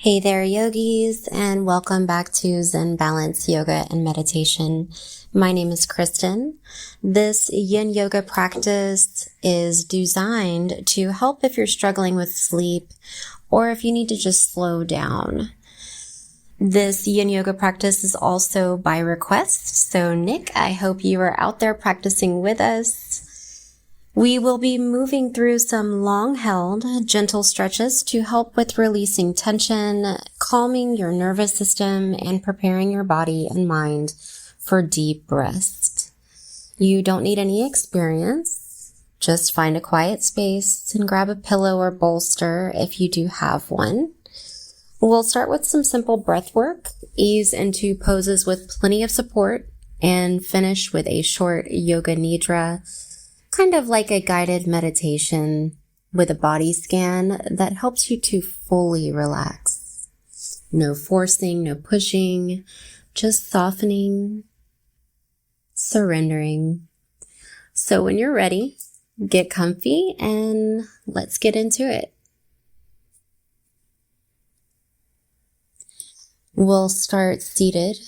Hey there, yogis, and welcome back to Zen Balance Yoga and Meditation. My name is Kristen. This Yin Yoga practice is designed to help if you're struggling with sleep or if you need to just slow down. This Yin Yoga practice is also by request, so Nick, I hope you are out there practicing with us. We will be moving through some long-held, gentle stretches to help with releasing tension, calming your nervous system, and preparing your body and mind for deep rest. You don't need any experience. Just find a quiet space and grab a pillow or bolster if you do have one. We'll start with some simple breath work, ease into poses with plenty of support, and finish with a short Yoga Nidra, kind of like a guided meditation with a body scan that helps you to fully relax. No forcing, no pushing, just softening, surrendering. So when you're ready, get comfy and let's get into it. We'll start seated,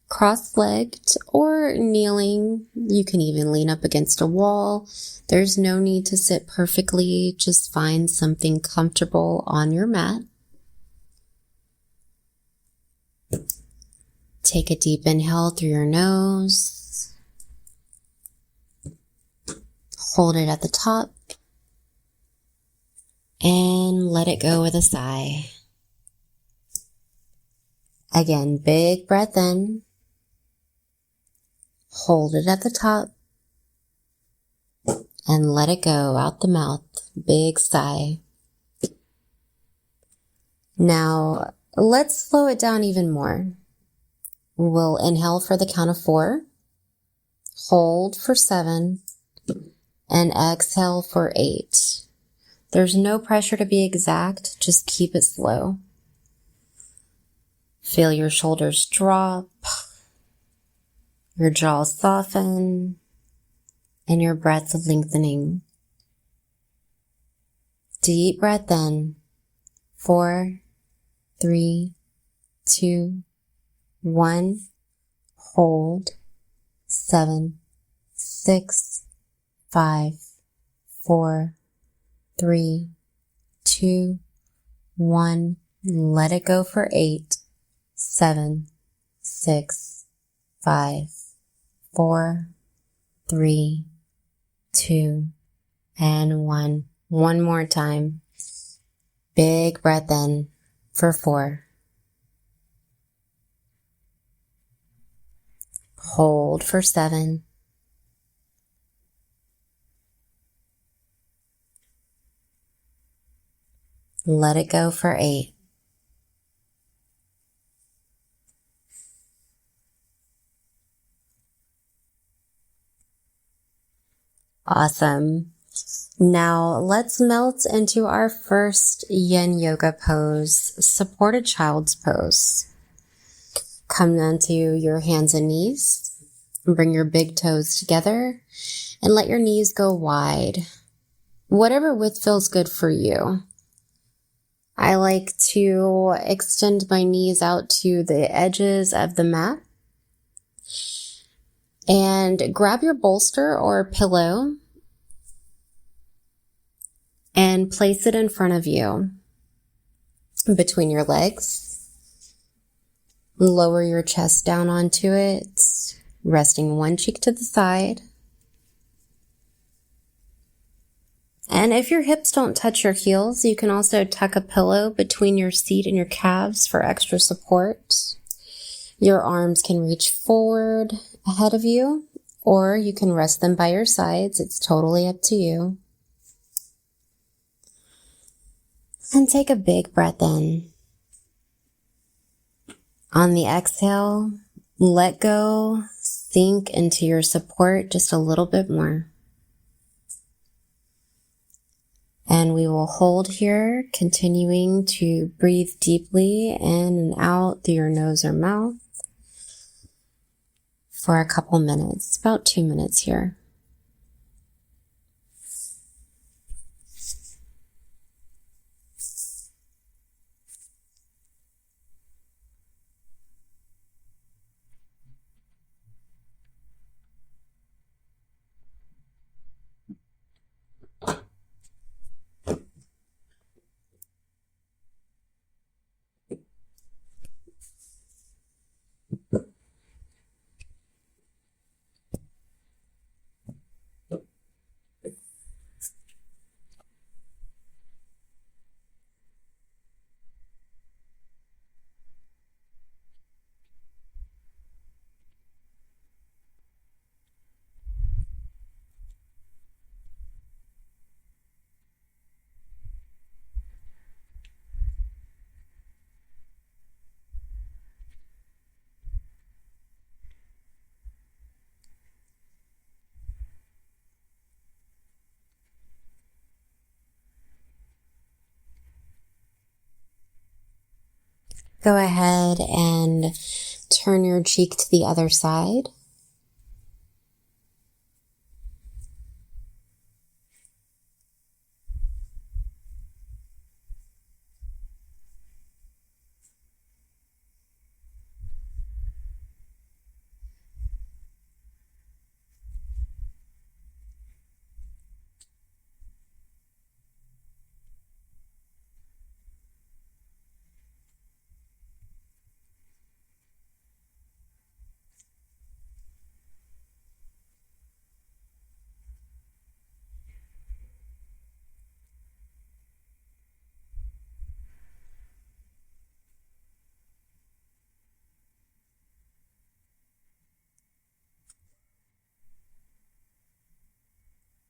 cross-legged or kneeling. You can even lean up against a wall. There's no need to sit perfectly. Just find something comfortable on your mat. Take a deep inhale through your nose. Hold it at the top and let it go with a sigh. Again, big breath in. Hold it at the top and let it go out the mouth. Big sigh. Now, let's slow it down even more. We'll inhale for the count of 4, hold for 7, and exhale for 8. There's no pressure to be exact, just keep it slow. Feel your shoulders drop, your jaw soften, and your breath lengthening. Deep breath in. 4, 3, 2, 1. Hold. 7, 6, 5, 4, 3, 2, 1. Let it go for 8, 7, 6, 5, 4, 3, 2, and 1. One more time. Big breath in for 4. Hold for 7. Let it go for 8. Awesome. Now let's melt into our first Yin Yoga pose, supported child's pose. Come down to your hands and knees. Bring your big toes together and let your knees go wide. Whatever width feels good for you. I like to extend my knees out to the edges of the mat. And grab your bolster or pillow and place it in front of you between your legs. Lower your chest down onto it, resting one cheek to the side. And if your hips don't touch your heels, you can also tuck a pillow between your seat and your calves for extra support. Your arms can reach forward ahead of you, or you can rest them by your sides. It's totally up to you. And take a big breath in. On the exhale, let go, sink into your support just a little bit more. And we will hold here, continuing to breathe deeply in and out through your nose or mouth for a couple minutes, about 2 minutes here. Go ahead and turn your cheek to the other side.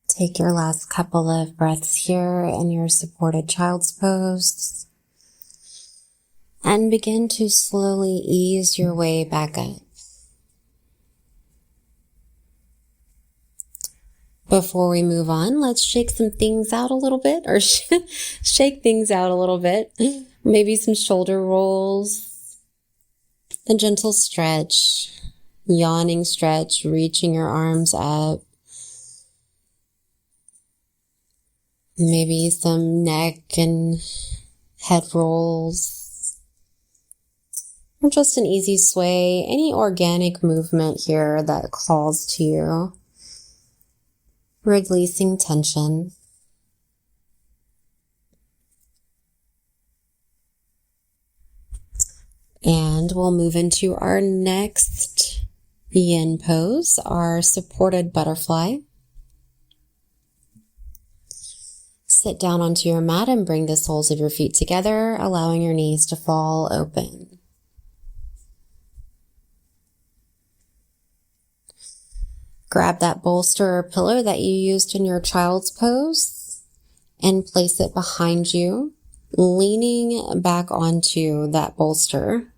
Take your last couple of breaths here in your supported child's pose and begin to slowly ease your way back up. Before we move on, let's shake some things out a little bit, or shake things out a little bit. Maybe some shoulder rolls, a gentle stretch, yawning stretch, reaching your arms up. Maybe some neck and head rolls, or just an easy sway, any organic movement here that calls to you. Releasing tension. And we'll move into our next yin pose, our supported butterfly. Sit down onto your mat and bring the soles of your feet together, allowing your knees to fall open. Grab that bolster or pillow that you used in your child's pose and place it behind you, leaning back onto that bolster.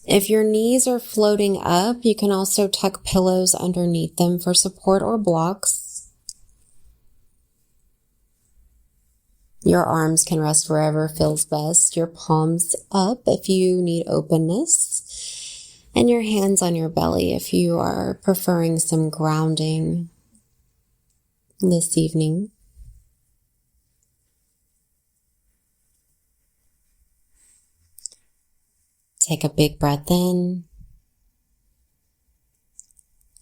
If your knees are floating up, you can also tuck pillows underneath them for support or blocks. Your arms can rest wherever feels best. Your palms up if you need openness, and your hands on your belly if you are preferring some grounding this evening. Take a big breath in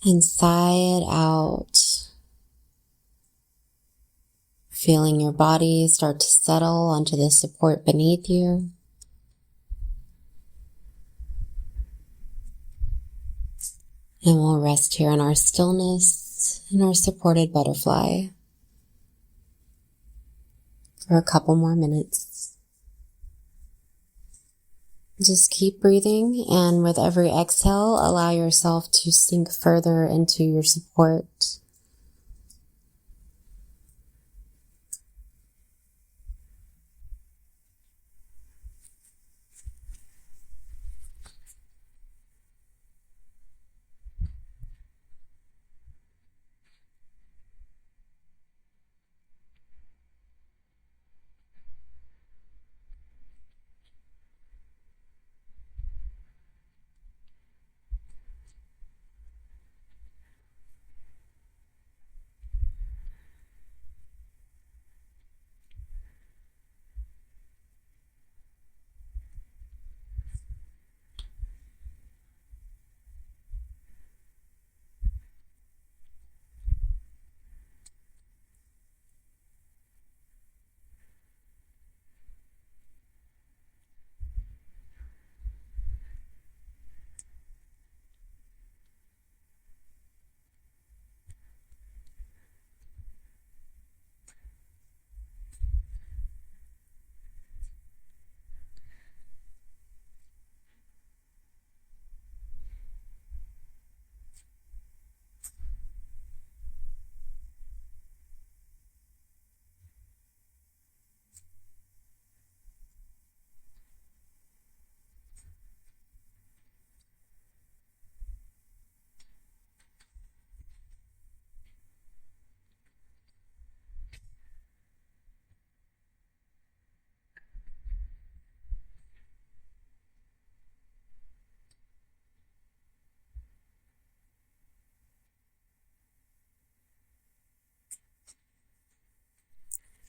and sigh it out. Feeling your body start to settle onto the support beneath you. And we'll rest here in our stillness, in our supported butterfly for a couple more minutes. Just keep breathing, and with every exhale, allow yourself to sink further into your support.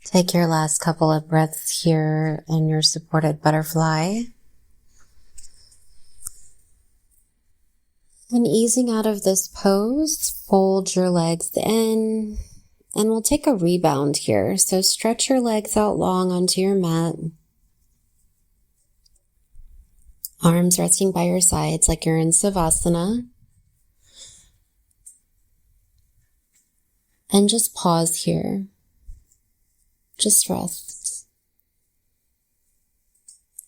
Take your last couple of breaths here in your supported butterfly. And easing out of this pose, fold your legs in, and we'll take a rebound here. So stretch your legs out long onto your mat. Arms resting by your sides like you're in Savasana. And just pause here. Just rest.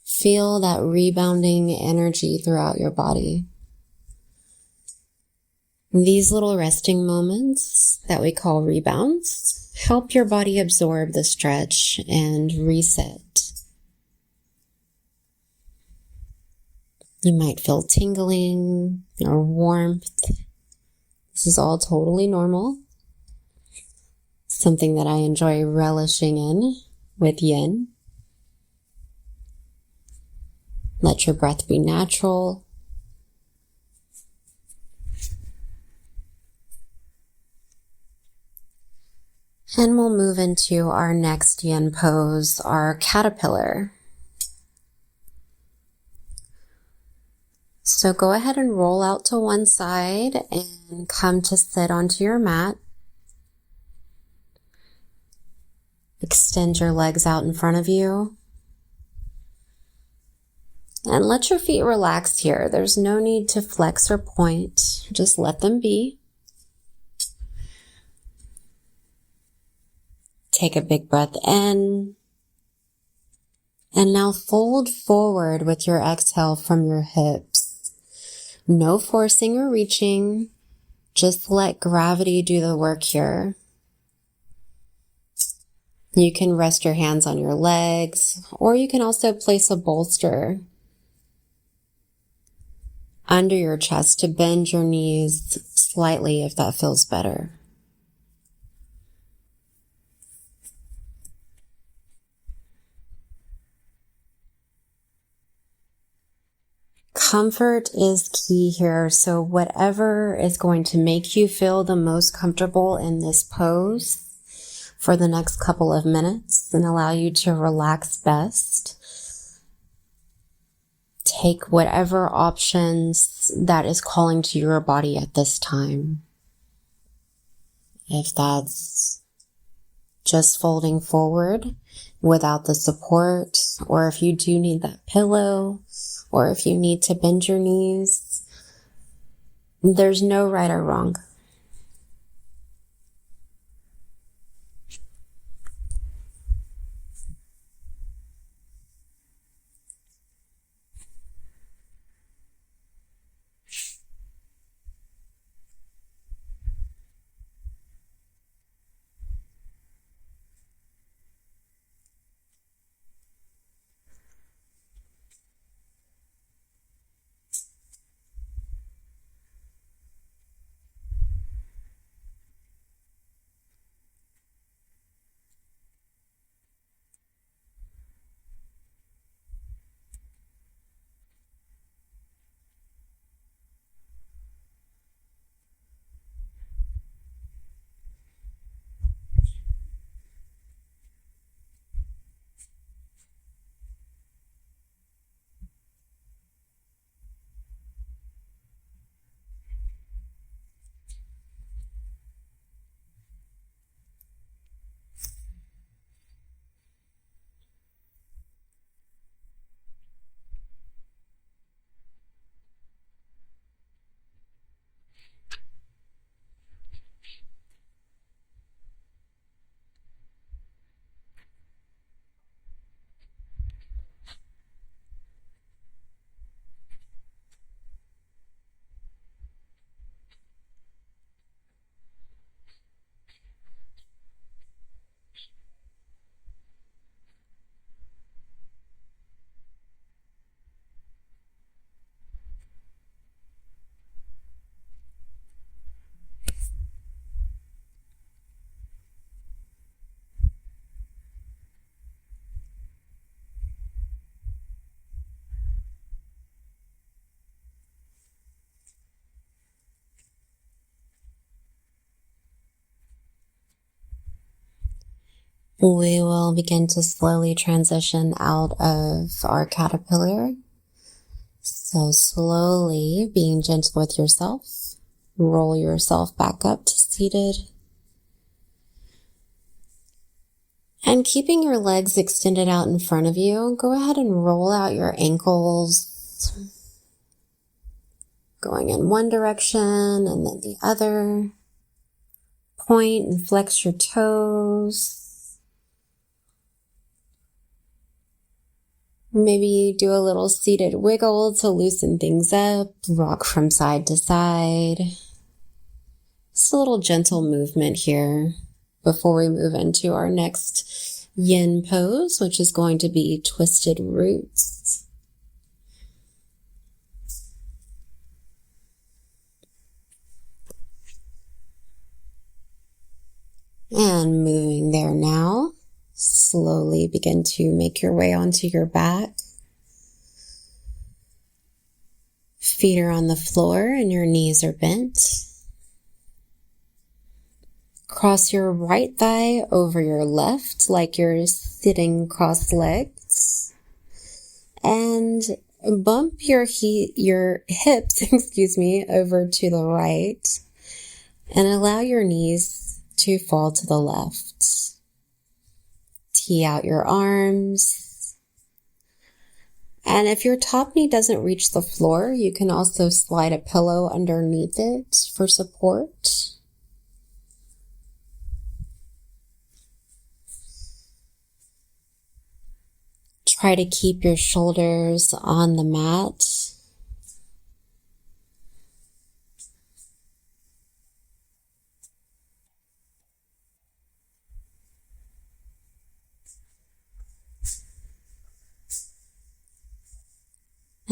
Feel that rebounding energy throughout your body. These little resting moments that we call rebounds help your body absorb the stretch and reset. You might feel tingling or warmth. This is all totally normal. Something that I enjoy relishing in with Yin. Let your breath be natural. And we'll move into our next Yin pose, our caterpillar. So go ahead and roll out to one side and come to sit onto your mat. Extend your legs out in front of you. And let your feet relax here. There's no need to flex or point. Just let them be. Take a big breath in. And now fold forward with your exhale from your hips. No forcing or reaching. Just let gravity do the work here. You can rest your hands on your legs, or you can also place a bolster under your chest to bend your knees slightly if that feels better. Comfort is key here, so whatever is going to make you feel the most comfortable in this pose for the next couple of minutes and allow you to relax best. Take whatever options that is calling to your body at this time. If that's just folding forward without the support, or if you do need that pillow, or if you need to bend your knees, there's no right or wrong. We will begin to slowly transition out of our caterpillar. So slowly, being gentle with yourself, roll yourself back up to seated. And keeping your legs extended out in front of you, go ahead and roll out your ankles, going in one direction and then the other. Point and flex your toes. Maybe do a little seated wiggle to loosen things up, rock from side to side. Just a little gentle movement here before we move into our next yin pose, which is going to be twisted roots. And moving there now, slowly begin to make your way onto your back. Feet are on the floor and your knees are bent. Cross your right thigh over your left like you're sitting cross-legged. And bump your hips, over to the right. And allow your knees to fall to the left. Tee out your arms. And if your top knee doesn't reach the floor, you can also slide a pillow underneath it for support. Try to keep your shoulders on the mat.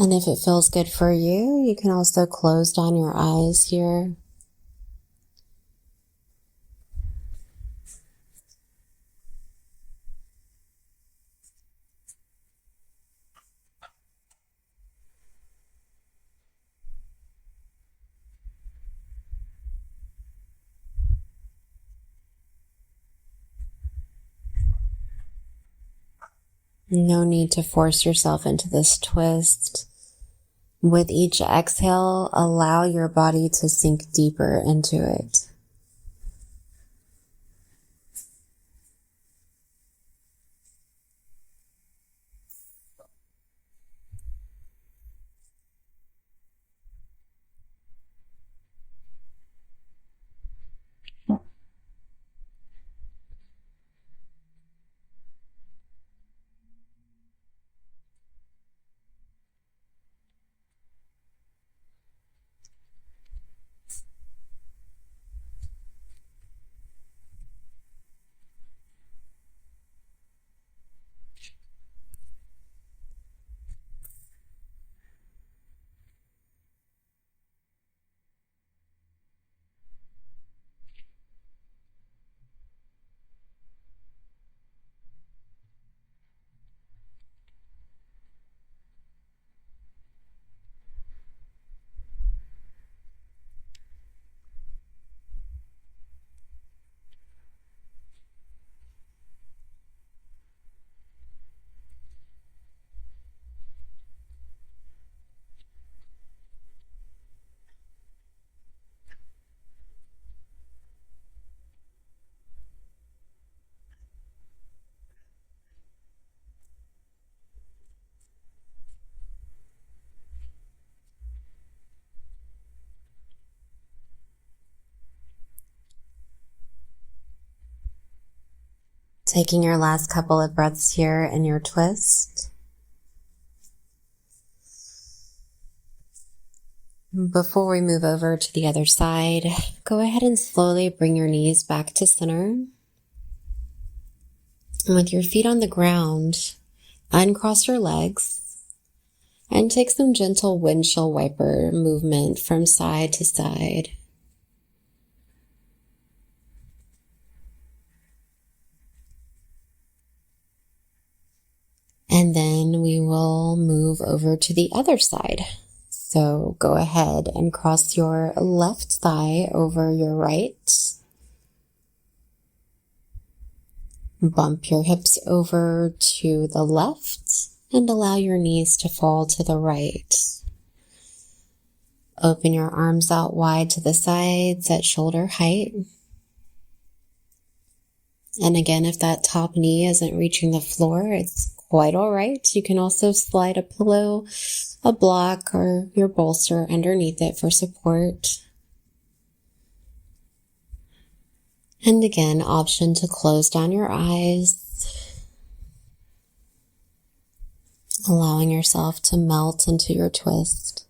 And if it feels good for you, you can also close down your eyes here. No need to force yourself into this twist. With each exhale, allow your body to sink deeper into it. Taking your last couple of breaths here in your twist. Before we move over to the other side, go ahead and slowly bring your knees back to center. And with your feet on the ground, uncross your legs and take some gentle windshield wiper movement from side to side. And then we will move over to the other side. So go ahead and cross your left thigh over your right. Bump your hips over to the left and allow your knees to fall to the right. Open your arms out wide to the sides at shoulder height. And again, if that top knee isn't reaching the floor, it's quite all right. You can also slide a pillow, a block, or your bolster underneath it for support. And again, option to close down your eyes, allowing yourself to melt into your twist.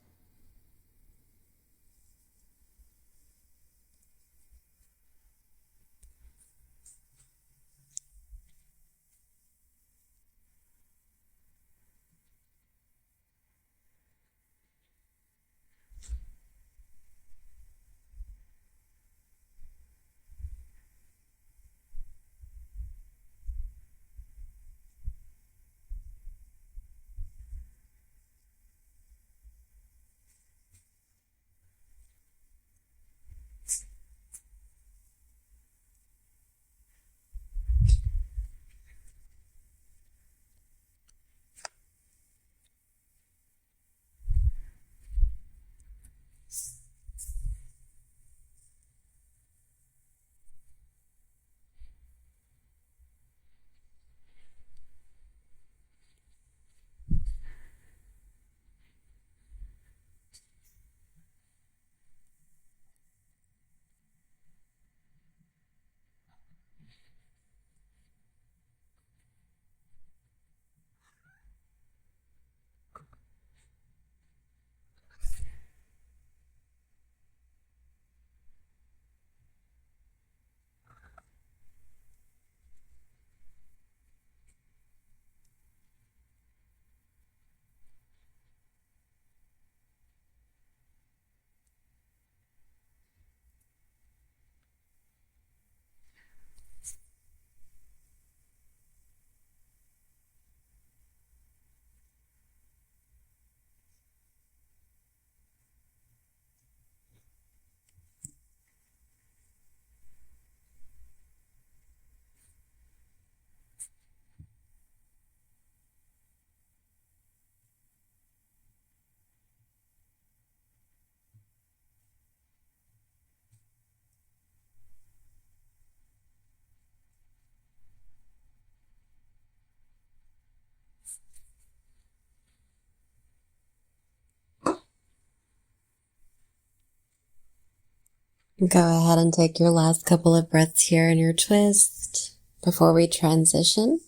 Go ahead and take your last couple of breaths here in your twist before we transition.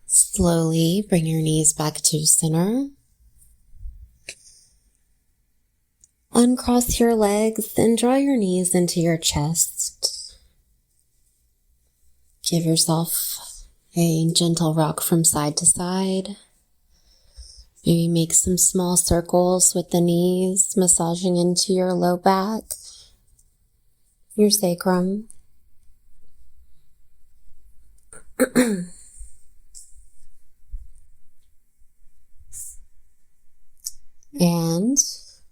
Slowly bring your knees back to center. Uncross your legs and draw your knees into your chest. Give yourself a gentle rock from side to side. Maybe make some small circles with the knees, massaging into your low back, your sacrum. And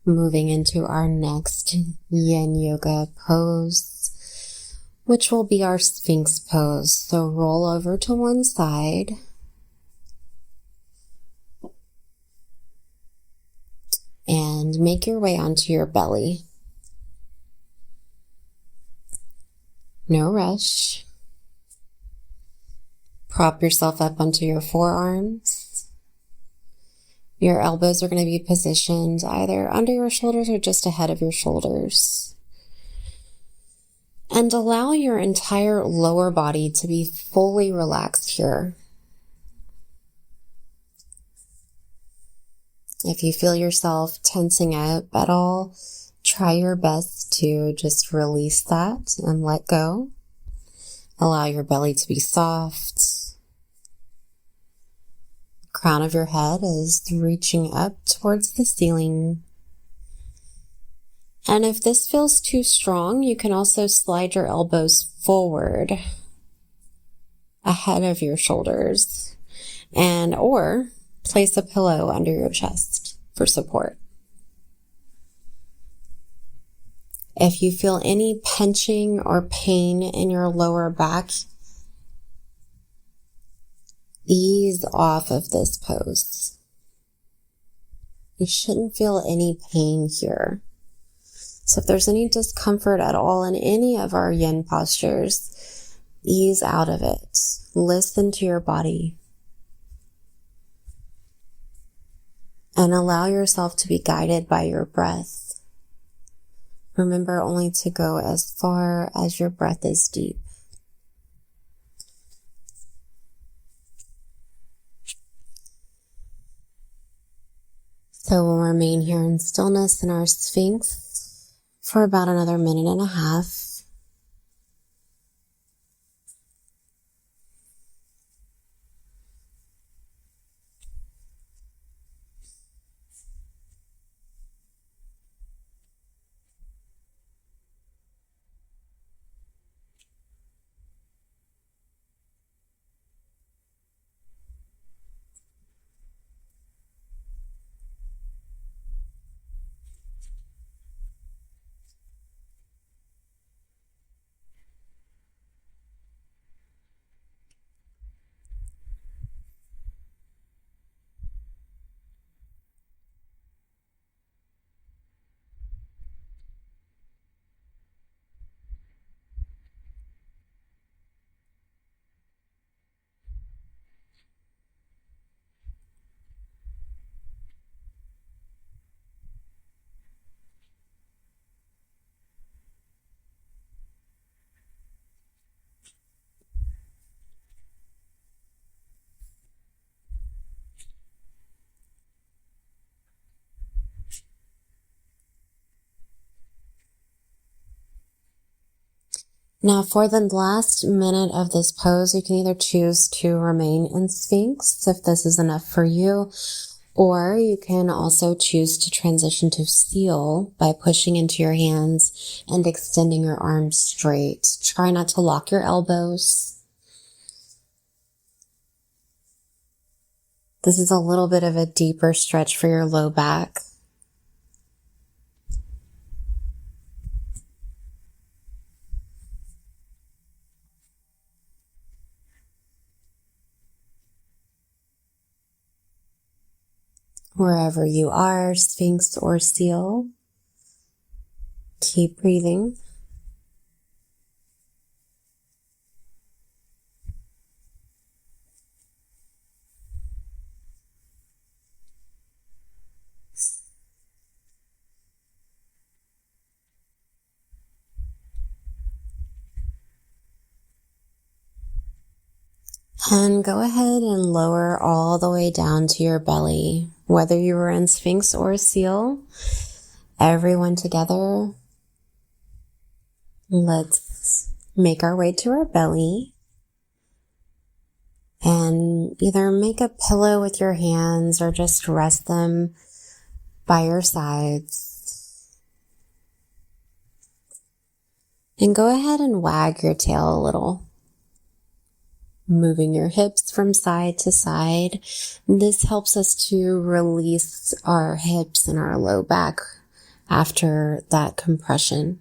moving into our next Yin Yoga pose, which will be our Sphinx pose. So roll over to one side. And make your way onto your belly. No rush. Prop yourself up onto your forearms. Your elbows are going to be positioned either under your shoulders or just ahead of your shoulders. And allow your entire lower body to be fully relaxed here. If you feel yourself tensing up at all, try your best to just release that and let go. Allow your belly to be soft. Crown of your head is reaching up towards the ceiling. And if this feels too strong, you can also slide your elbows forward ahead of your shoulders or place a pillow under your chest for support. If you feel any pinching or pain in your lower back, ease off of this pose. You shouldn't feel any pain here. So if there's any discomfort at all in any of our yin postures, ease out of it. Listen to your body. And allow yourself to be guided by your breath. Remember only to go as far as your breath is deep. So we'll remain here in stillness in our Sphinx for about another 1.5 minutes. Now for the last minute of this pose, you can either choose to remain in Sphinx if this is enough for you, or you can also choose to transition to seal by pushing into your hands and extending your arms straight. Try not to lock your elbows. This is a little bit of a deeper stretch for your low back. Wherever you are, Sphinx or seal, keep breathing. And go ahead and lower all the way down to your belly. Whether you were in Sphinx or seal, everyone together, let's make our way to our belly. And either make a pillow with your hands or just rest them by your sides. And go ahead and wag your tail a little, moving your hips from side to side. This helps us to release our hips and our low back after that compression.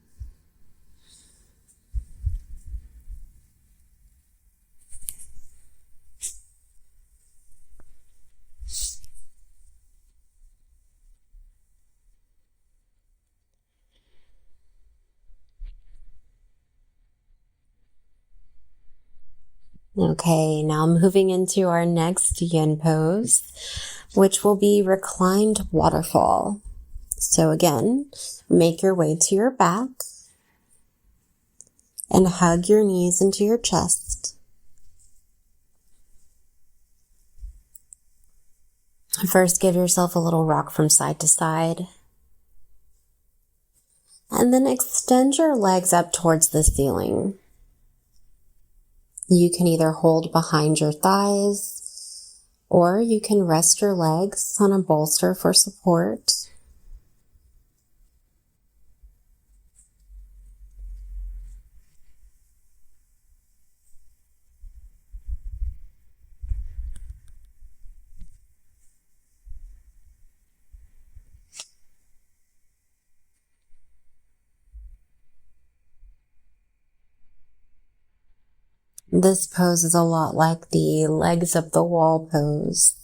Okay, now moving into our next yin pose, which will be reclined waterfall. So again, make your way to your back and hug your knees into your chest. First, give yourself a little rock from side to side. And then extend your legs up towards the ceiling. You can either hold behind your thighs, or you can rest your legs on a bolster for support. This pose is a lot like the legs up the wall pose.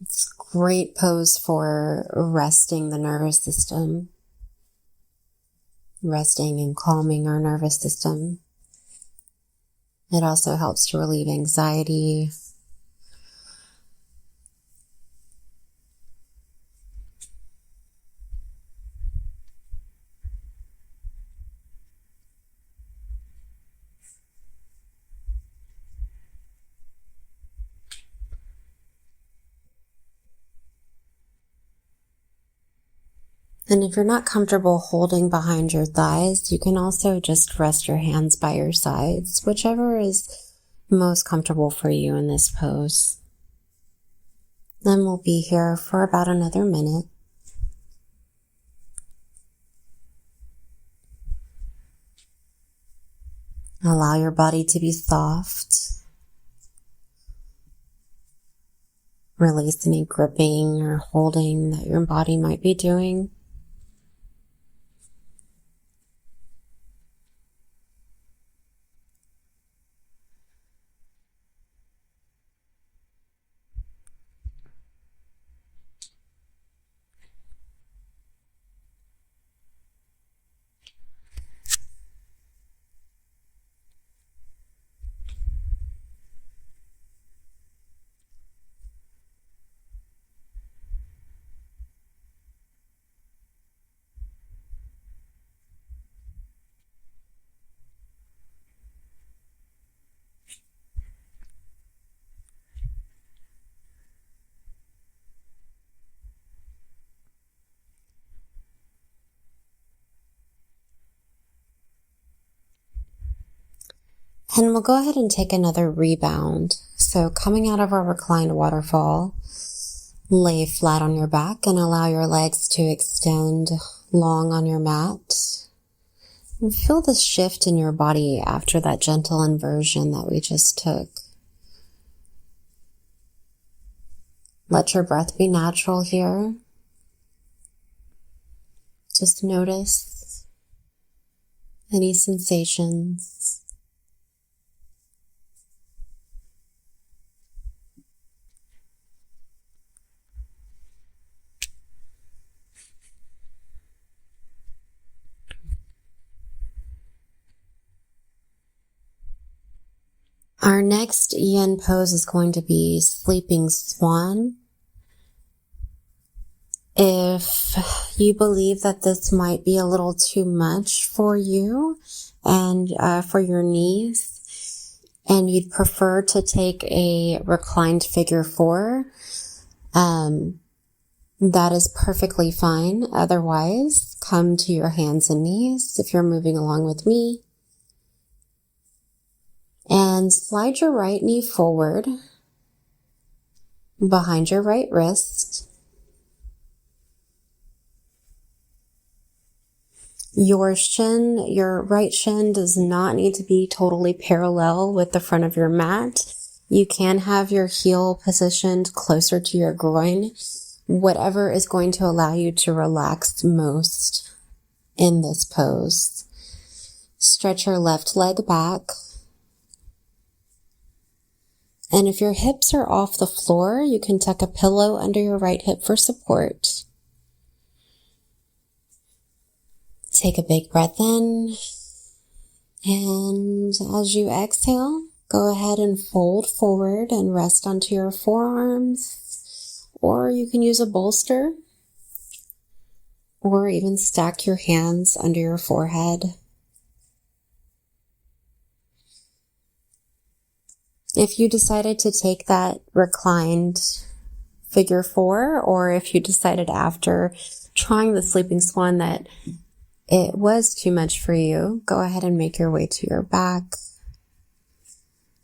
It's a great pose for resting the nervous system, resting and calming our nervous system. It also helps to relieve anxiety. And if you're not comfortable holding behind your thighs, you can also just rest your hands by your sides, whichever is most comfortable for you in this pose. Then we'll be here for about another minute. Allow your body to be soft. Release any gripping or holding that your body might be doing. And we'll go ahead and take another rebound. So coming out of our reclined waterfall, lay flat on your back and allow your legs to extend long on your mat. And feel the shift in your body after that gentle inversion that we just took. Let your breath be natural here. Just notice any sensations. Our next yin pose is going to be sleeping swan. If you believe that this might be a little too much for you and for your knees, and you'd prefer to take a reclined figure four, that is perfectly fine. Otherwise, come to your hands and knees if you're moving along with me. And slide your right knee forward behind your right wrist. Your right shin does not need to be totally parallel with the front of your mat. You can have your heel positioned closer to your groin, whatever is going to allow you to relax most in this pose. Stretch your left leg back. And if your hips are off the floor, you can tuck a pillow under your right hip for support. Take a big breath in. And as you exhale, go ahead and fold forward and rest onto your forearms. Or you can use a bolster. Or even stack your hands under your forehead. If you decided to take that reclined figure four, or if you decided after trying the sleeping swan that it was too much for you, go ahead and make your way to your back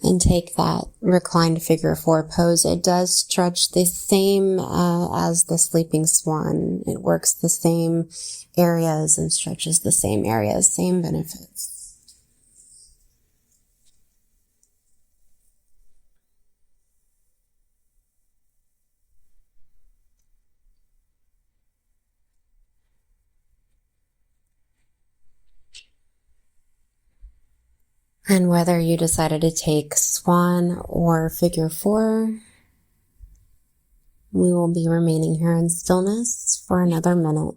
and take that reclined figure four pose. It does stretch the same as the sleeping swan. It works the same areas and stretches the same areas, same benefits. And whether you decided to take swan or figure four, we will be remaining here in stillness for another minute.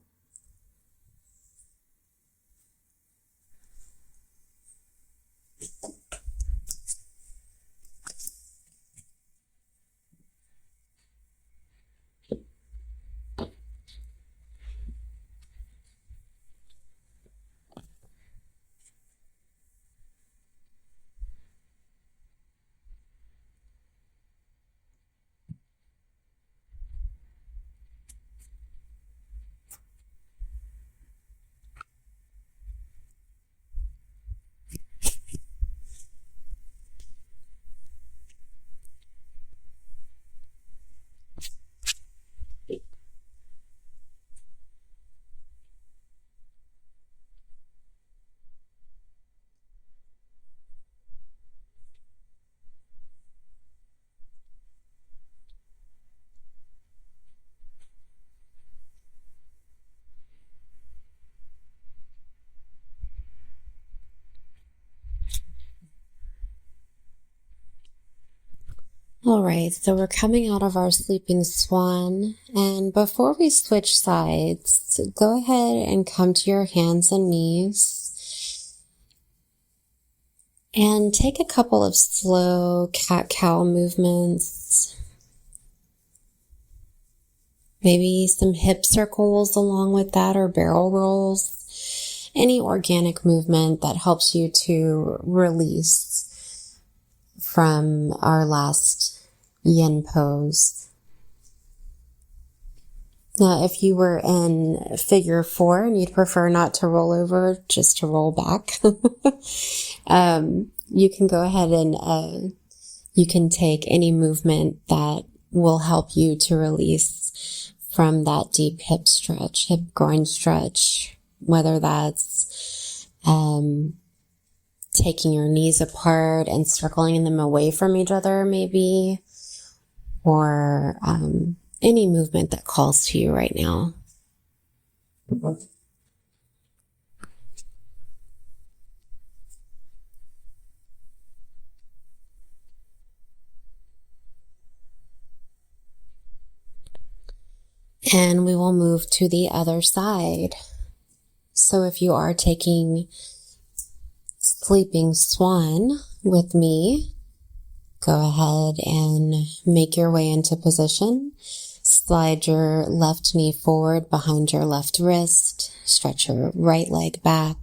All right, so we're coming out of our sleeping swan, and before we switch sides, go ahead and come to your hands and knees and take a couple of slow cat-cow movements, maybe some hip circles along with that, or barrel rolls, any organic movement that helps you to release from our last yin pose. Now, if you were in figure four and you'd prefer not to roll over, just to roll back, you can go ahead and you can take any movement that will help you to release from that deep hip stretch, hip groin stretch, whether that's taking your knees apart and circling them away from each other, maybe, or any movement that calls to you right now. And we will move to the other side. So if you are taking sleeping swan with me, go ahead and make your way into position. Slide your left knee forward behind your left wrist. Stretch your right leg back.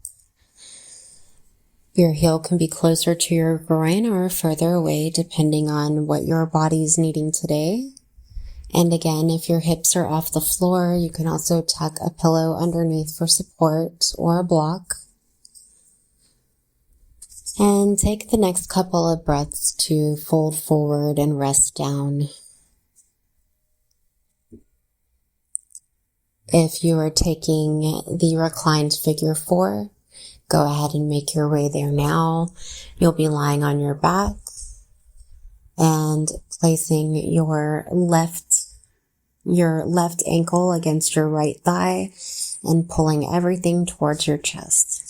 Your heel can be closer to your groin or further away, depending on what your body's needing today. And again, if your hips are off the floor, you can also tuck a pillow underneath for support or a block. And take the next couple of breaths to fold forward and rest down. If you are taking the reclined figure four, go ahead and make your way there now. You'll be lying on your back and placing your left ankle against your right thigh and pulling everything towards your chest.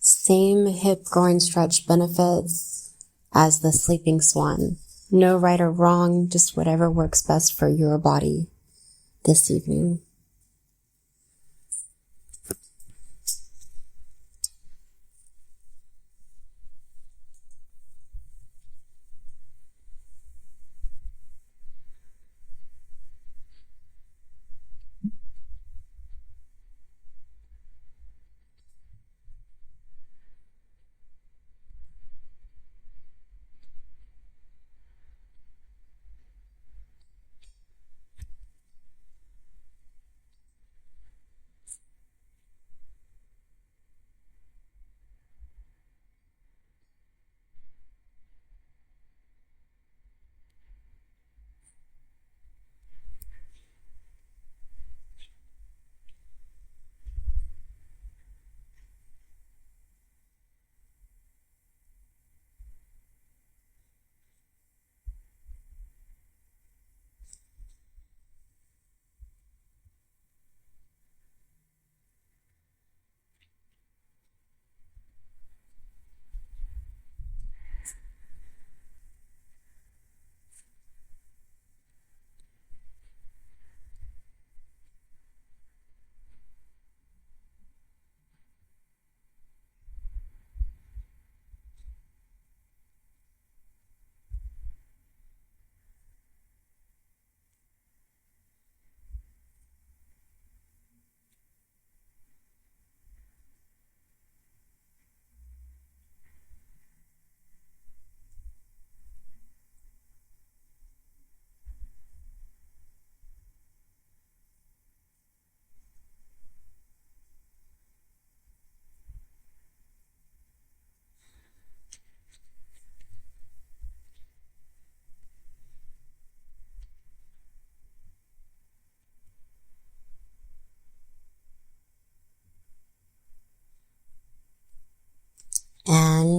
Same hip groin stretch benefits as the sleeping swan. No right or wrong, just whatever works best for your body this evening.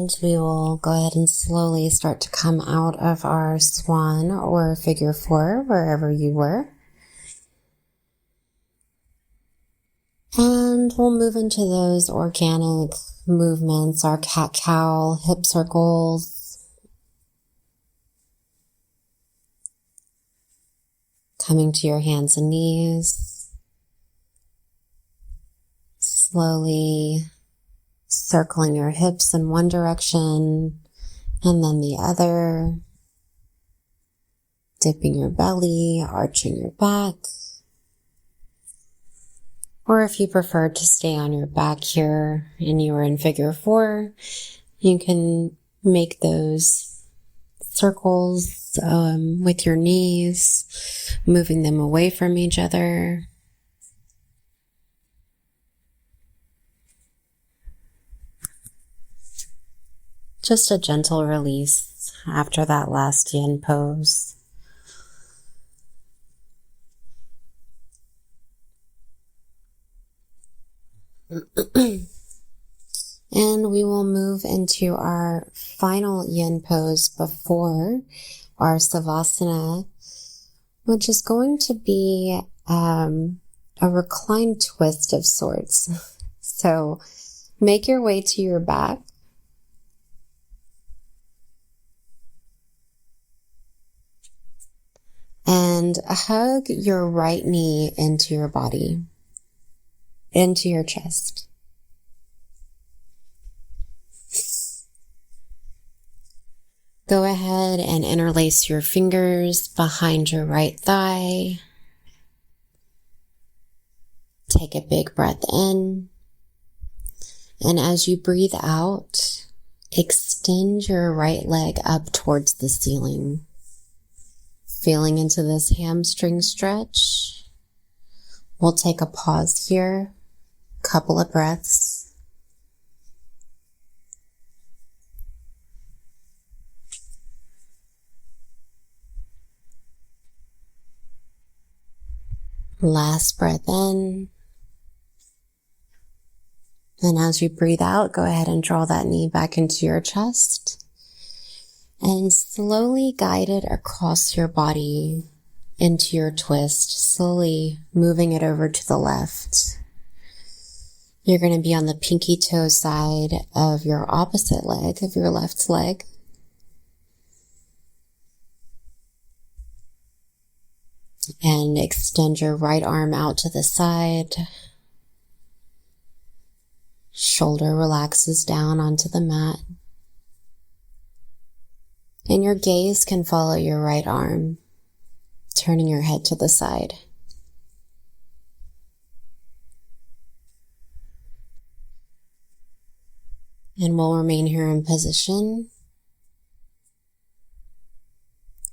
And we will go ahead and slowly start to come out of our swan or figure four, wherever you were. And we'll move into those organic movements, our cat-cow, hip circles, coming to your hands and knees, slowly circling your hips in one direction and then the other, dipping your belly, arching your back. Or if you prefer to stay on your back here and you are in figure four, you can make those circles with your knees, moving them away from each other. Just a gentle release after that last yin pose. And we will move into our final yin pose before our savasana, which is going to be a reclined twist of sorts. So make your way to your back. And hug your right knee into your body, into your chest. Go ahead and interlace your fingers behind your right thigh. Take a big breath in. And as you breathe out, extend your right leg up towards the ceiling. Feeling into this hamstring stretch. We'll take a pause here, couple of breaths. Last breath in. And as you breathe out, go ahead and draw that knee back into your chest. And slowly guide it across your body into your twist, slowly moving it over to the left. You're going to be on the pinky toe side of your opposite leg, of your left leg. And extend your right arm out to the side. Shoulder relaxes down onto the mat. And your gaze can follow your right arm, turning your head to the side. And we'll remain here in position,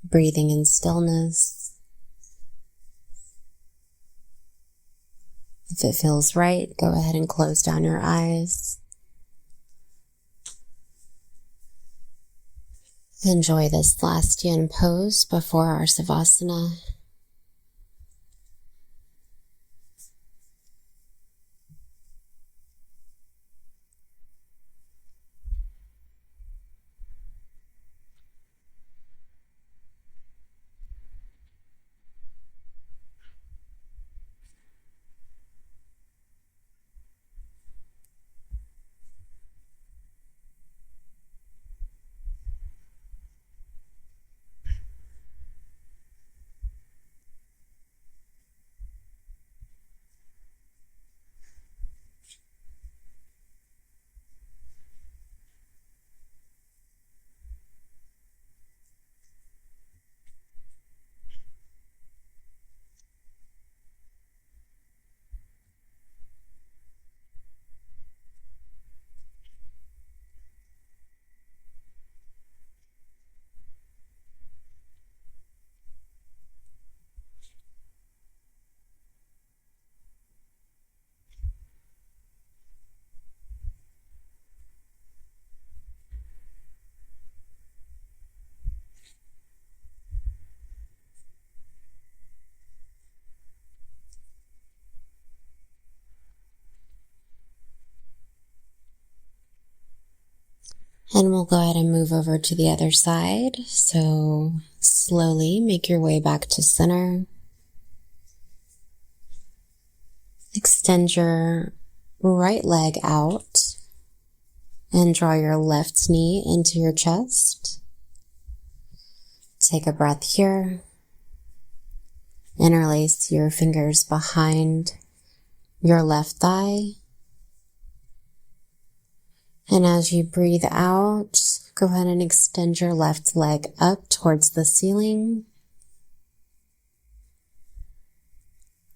breathing in stillness. If it feels right, go ahead and close down your eyes. Enjoy this last yin pose before our savasana. And we'll go ahead and move over to the other side. So slowly make your way back to center. Extend your right leg out and draw your left knee into your chest. Take a breath here. Interlace your fingers behind your left thigh. And as you breathe out, go ahead and extend your left leg up towards the ceiling.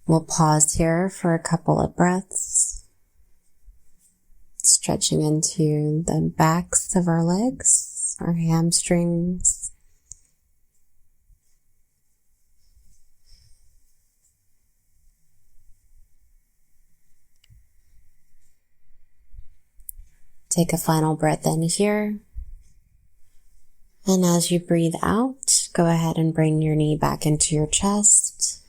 We'll pause here for a couple of breaths, stretching into the backs of our legs, our hamstrings. Take a final breath in here. And as you breathe out, go ahead and bring your knee back into your chest.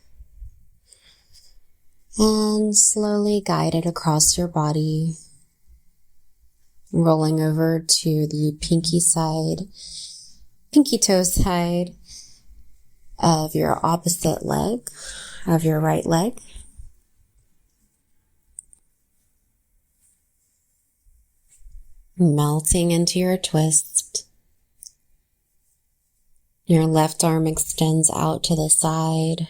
And slowly guide it across your body, rolling over to the pinky toe side of your opposite leg, of your right leg. Melting into your twist. Your left arm extends out to the side,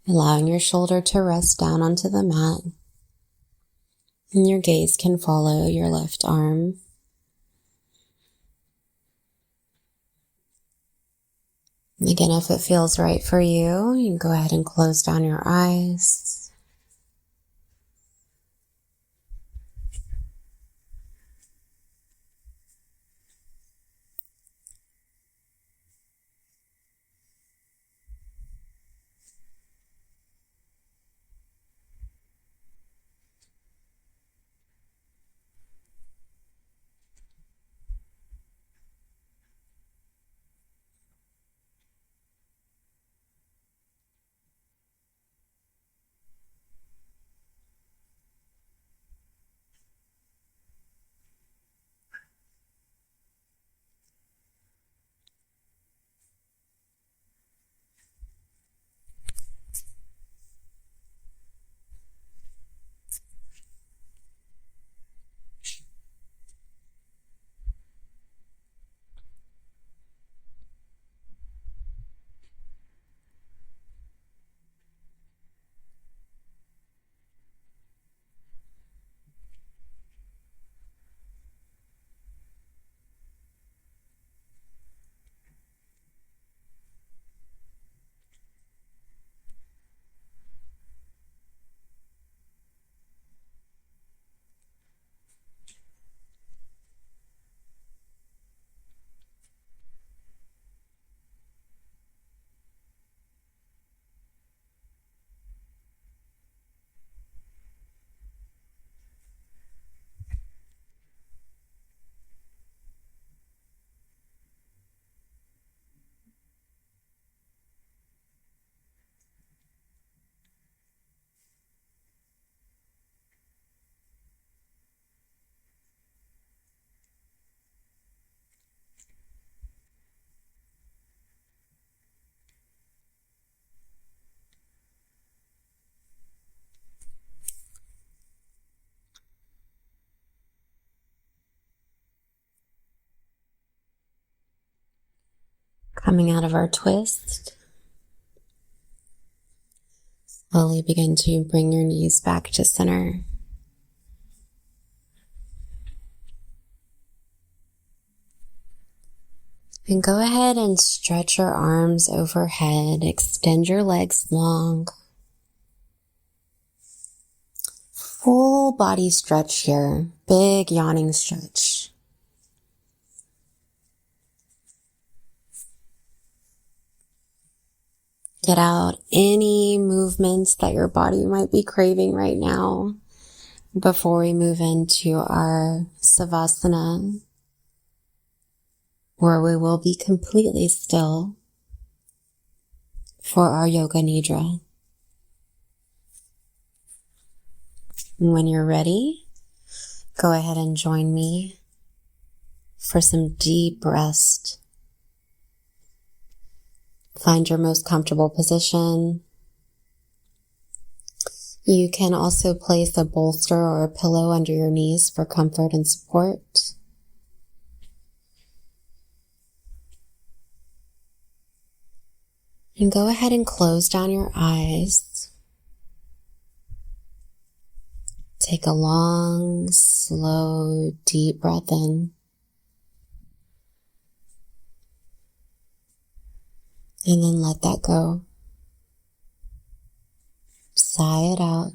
allowing your shoulder to rest down onto the mat. And your gaze can follow your left arm. Again, if it feels right for you, you can go ahead and close down your eyes. Coming out of our twist, slowly begin to bring your knees back to center. And go ahead and stretch your arms overhead, extend your legs long. Full body stretch here, big yawning stretch. Get out any movements that your body might be craving right now before we move into our Savasana, where we will be completely still for our Yoga Nidra. And when you're ready, go ahead and join me for some deep rest. Find your most comfortable position. You can also place a bolster or a pillow under your knees for comfort and support. And go ahead and close down your eyes. Take a long, slow, deep breath in. And then let that go. Sigh it out.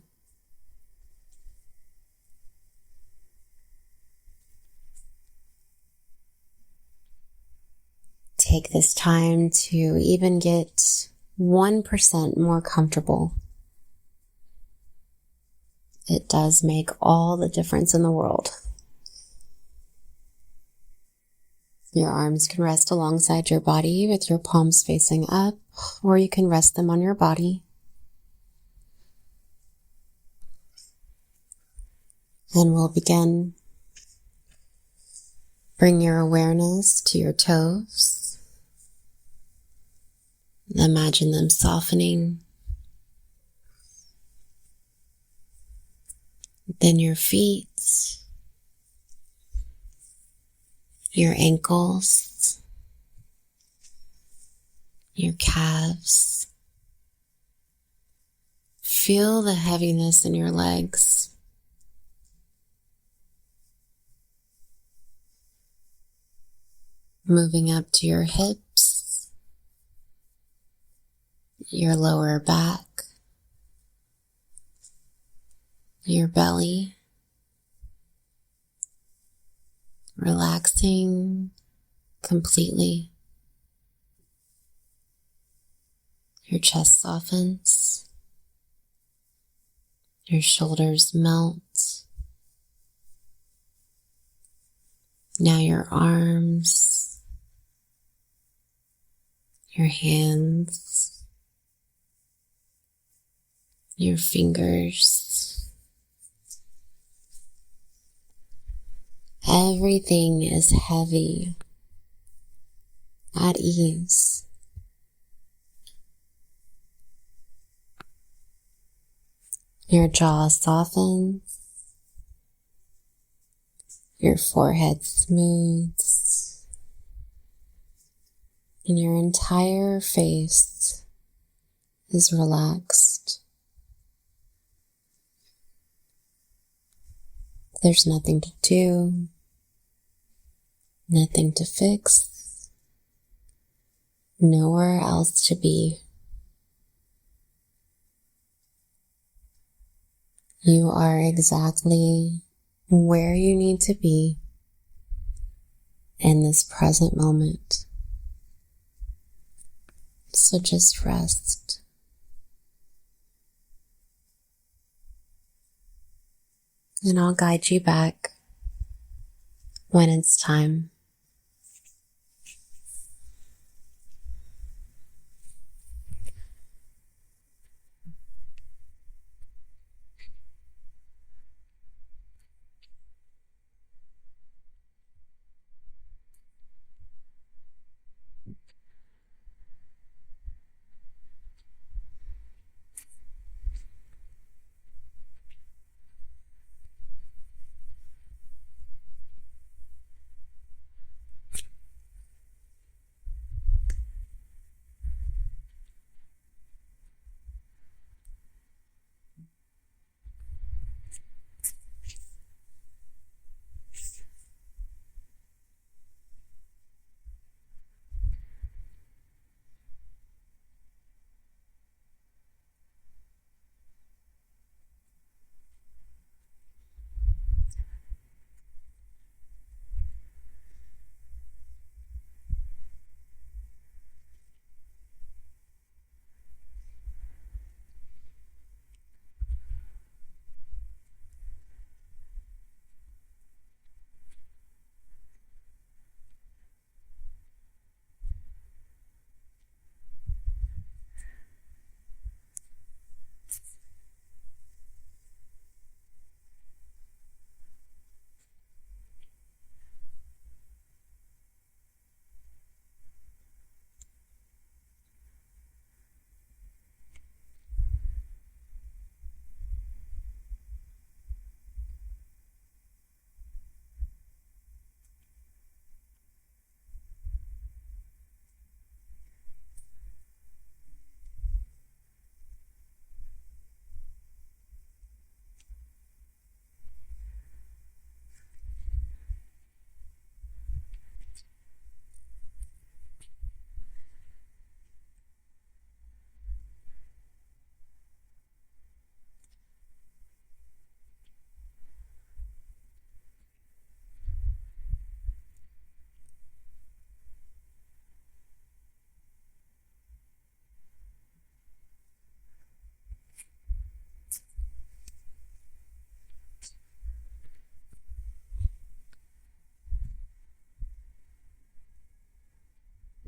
Take this time to even get 1% more comfortable. It does make all the difference in the world. Your arms can rest alongside your body with your palms facing up, or you can rest them on your body. And we'll begin. Bring your awareness to your toes. Imagine them softening. Then your feet, your ankles, your calves. Feel the heaviness in your legs. Moving up to your hips, your lower back, your belly, relaxing completely. Your chest softens, your shoulders melt. Now your arms, your hands, your fingers. Everything is heavy, at ease. Your jaw softens, your forehead smooths, and your entire face is relaxed. There's nothing to do, nothing to fix, nowhere else to be. You are exactly where you need to be in this present moment. So just rest. And I'll guide you back when it's time.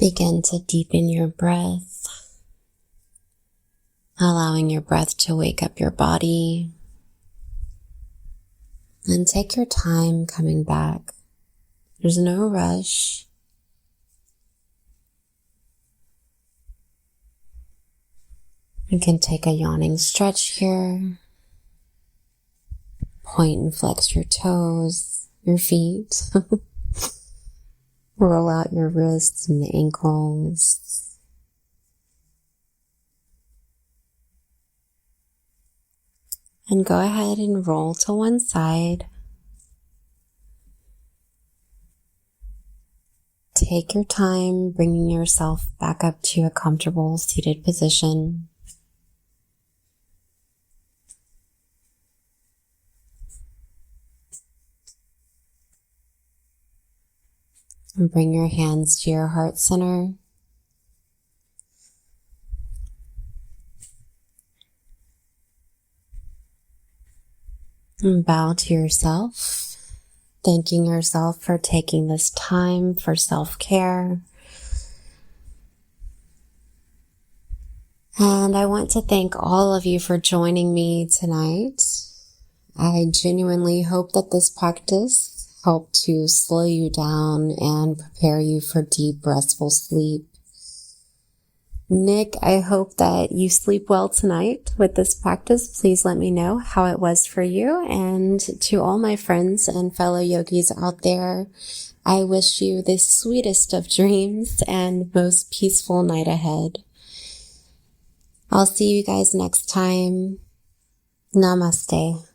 Begin to deepen your breath, allowing your breath to wake up your body. And take your time coming back. There's no rush. You can take a yawning stretch here. Point and flex your toes, your feet. Roll out your wrists and ankles. And go ahead and roll to one side. Take your time bringing yourself back up to a comfortable seated position. And bring your hands to your heart center. And bow to yourself, thanking yourself for taking this time for self-care. And I want to thank all of you for joining me tonight. I genuinely hope that this practice helped to slow you down and prepare you for deep, restful sleep. Nick, I hope that you sleep well tonight with this practice. Please let me know how it was for you. And to all my friends and fellow yogis out there, I wish you the sweetest of dreams and most peaceful night ahead. I'll see you guys next time. Namaste.